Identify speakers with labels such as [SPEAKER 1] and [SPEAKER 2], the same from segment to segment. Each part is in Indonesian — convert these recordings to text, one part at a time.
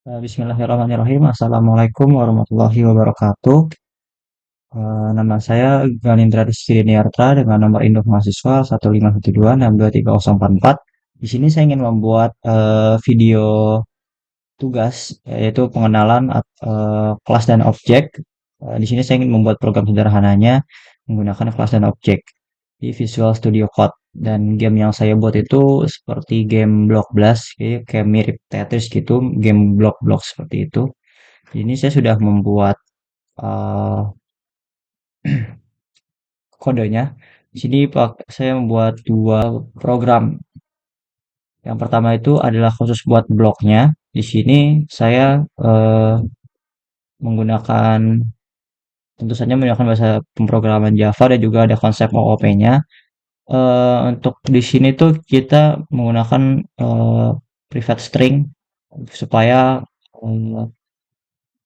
[SPEAKER 1] Bismillahirrahmanirrahim. Assalamualaikum warahmatullahi wabarakatuh. Nama saya Ganindra Rizkydiarta dengan nomor induk mahasiswa 151262304. Di sini saya ingin membuat video tugas, yaitu pengenalan kelas dan objek. Di sini saya ingin membuat program sederhananya menggunakan kelas dan objek di Visual Studio Code. Dan game yang saya buat itu seperti game Block Blast, kayak mirip Tetris gitu, game block-block seperti itu. Ini saya sudah membuat eh, kodenya. Di sini saya membuat dua program. Yang pertama itu adalah khusus buat bloknya. Di sini saya menggunakan tentu saja menggunakan bahasa pemrograman Java dan juga ada konsep OOP-nya. Untuk di sini tuh kita menggunakan private string supaya eh,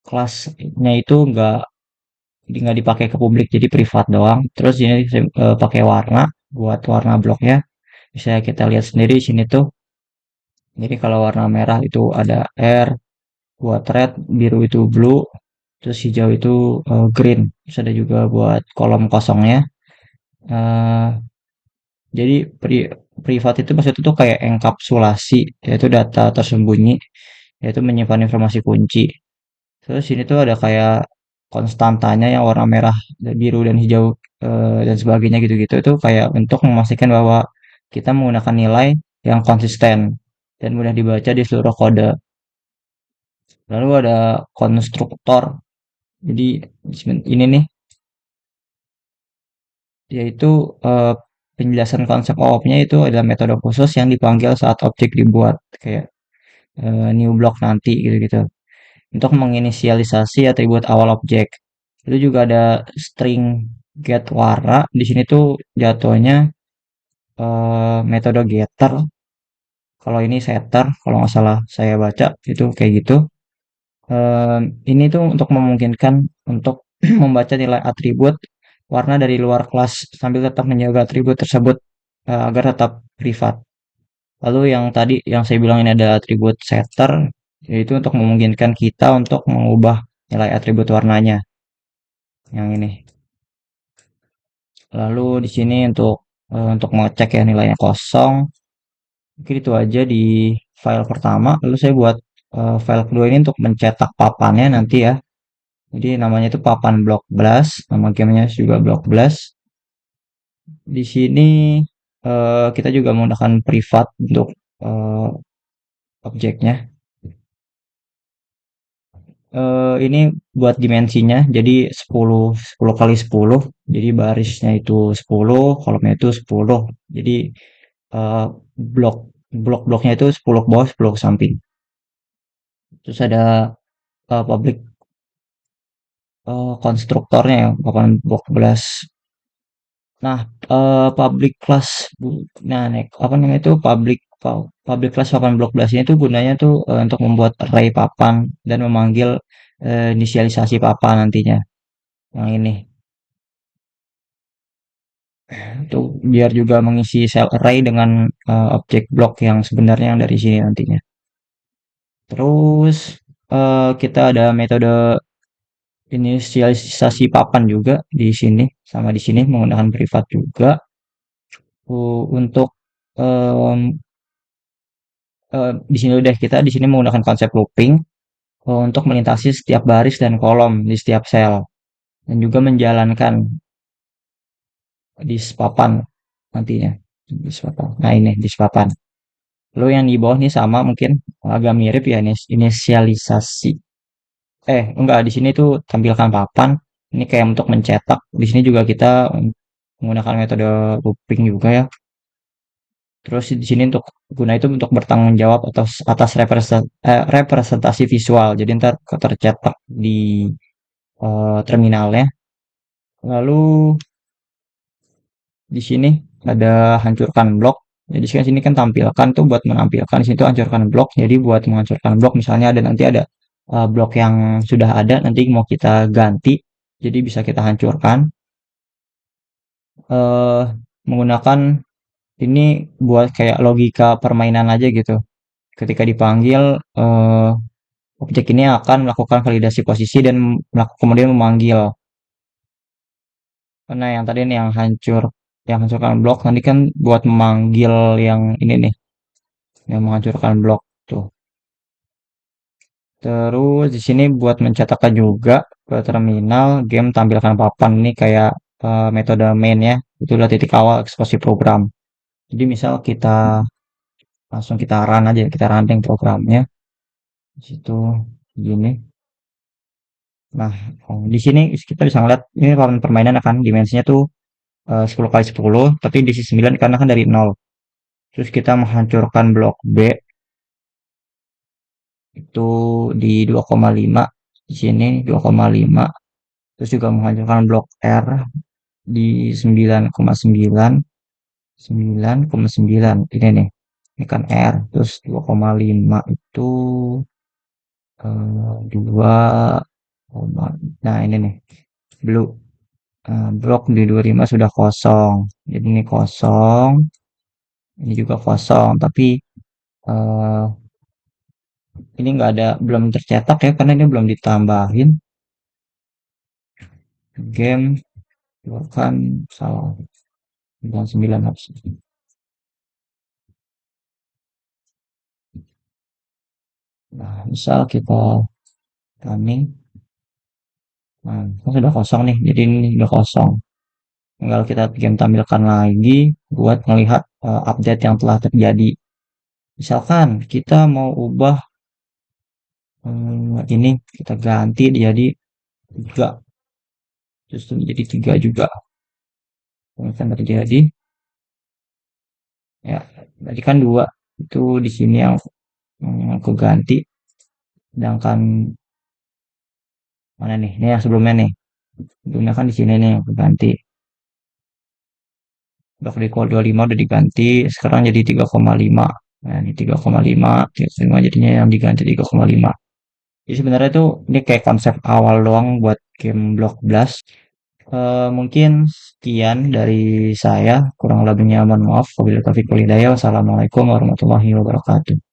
[SPEAKER 1] kelasnya itu nggak dipakai ke publik, jadi privat doang. Terus ini saya pakai warna buat warna bloknya. Bisa kita lihat sendiri di sini tuh. Jadi kalau warna merah itu ada R buat red, biru itu blue, terus hijau itu green. Terus ada juga buat kolom kosongnya. Eh, jadi privat itu maksudnya tuh kayak enkapsulasi, yaitu data tersembunyi, yaitu menyimpan informasi kunci. Terus sini tuh ada kayak konstantanya yang warna merah, biru dan hijau dan sebagainya gitu-gitu. Itu kayak untuk memastikan bahwa kita menggunakan nilai yang konsisten dan mudah dibaca di seluruh kode. Lalu ada konstruktor. Jadi ini nih yaitu eh, penjelasan konsep OOP-nya itu adalah metode khusus yang dipanggil saat objek dibuat kayak new block nanti gitu-gitu. Untuk menginisialisasi atribut awal objek. Itu juga ada string get warna. Di sini tuh jatuhnya metode getter. Kalau ini setter, kalau nggak salah saya baca itu kayak gitu. Ini tuh untuk memungkinkan untuk membaca nilai atribut warna dari luar kelas sambil tetap menjaga atribut tersebut agar tetap privat. Lalu yang tadi yang saya bilang ini ada atribut setter, yaitu untuk memungkinkan kita untuk mengubah nilai atribut warnanya. Yang ini. Lalu di sini untuk mengecek ya nilainya kosong. Mungkin itu aja di file pertama. Lalu saya buat file kedua ini untuk mencetak papannya nanti ya. Jadi namanya itu papan block blast, nama gamenya juga block blast. Di sini kita juga menggunakan privat untuk eh, objeknya. Ini buat dimensinya, jadi 10 kali 10. Jadi barisnya itu 10, kolomnya itu 10. Jadi eh, blok blok-bloknya itu 10 ke bawah, 10 ke samping. Terus ada public konstruktornya ya, papan blok 11. Nah, public class nah nek apa namanya itu public class papan blok 11 ini tuh gunanya tuh untuk membuat array papan dan memanggil inisialisasi papan nantinya. Yang ini itu biar juga mengisi cell array dengan objek blok yang sebenarnya yang dari sini nantinya. Terus kita ada metode inisialisasi papan juga di sini sama di sini menggunakan privat juga. Untuk em, di sini udah kita di sini menggunakan konsep looping untuk melintasi setiap baris dan kolom di setiap sel dan juga menjalankan di papan nantinya di papan. Nah ini di papan. Lalu yang di bawah nih sama mungkin agak mirip ya inisialisasi. Enggak di sini tuh tampilkan papan. Ini kayak untuk mencetak. Di sini juga kita menggunakan metode looping juga ya. Terus di sini untuk guna itu untuk bertanggung jawab atas representasi visual. Jadi ntar tercetak di terminalnya. Lalu di sini ada hancurkan blok. Jadi sini kan tampilkan tuh buat menampilkan di situ hancurkan blok. Jadi buat menghancurkan blok misalnya ada nanti ada blok yang sudah ada nanti mau kita ganti. Jadi bisa kita hancurkan eh menggunakan ini buat kayak logika permainan aja gitu. Ketika dipanggil Objek ini akan melakukan validasi posisi dan kemudian memanggil. Karena yang tadi nih yang hancurkan blok nanti kan buat memanggil yang ini nih, yang menghancurkan blok tuh. Terus di sini buat mencetakkan juga ke terminal game tampilkan papan ini kayak metode main ya. Itu adalah titik awal eksekusi program. Jadi misal kita run aja, kita running programnya di situ gini. Nah, di sini kita bisa ngeliat ini permainan akan dimensinya tuh 10 kali 10, tapi di sisi 9 karena kan dari 0. Terus kita menghancurkan blok B itu di 2,5 di sini 2,5. Terus juga menghancurkan blok R di 9,9 9,9 ini nih. Ini kan R, terus 2,5 itu 2, nah ini nih blue. Blok di 25 sudah kosong. Jadi ini kosong, ini juga kosong, tapi eh, ini nggak ada, belum tercetak ya karena ini belum ditambahin. Game kan salah 99 harus. Nah, misal kita running, nah kan sudah kosong nih, jadi ini sudah kosong. Tinggal kita game tampilkan lagi buat melihat update yang telah terjadi. Misalkan kita mau ubah ini kita ganti jadi 3, justru menjadi 3 juga. Misalkan terjadi, ya tadi kan 2 itu di sini yang aku ganti, sedangkan mana nih? Ini yang sebelumnya nih. Sebelumnya kan di sini nih yang aku ganti. Udah di call 25 udah diganti, sekarang jadi 3,5. Nah, ini 3,5, 3,5 jadinya yang diganti 3,5. Jadi sebenarnya tuh ini kayak konsep awal doang buat game Block Blast. Mungkin sekian dari saya, kurang lebihnya mohon maaf. Wabillahi taufiq wal hidayah. Wassalamualaikum warahmatullahi wabarakatuh.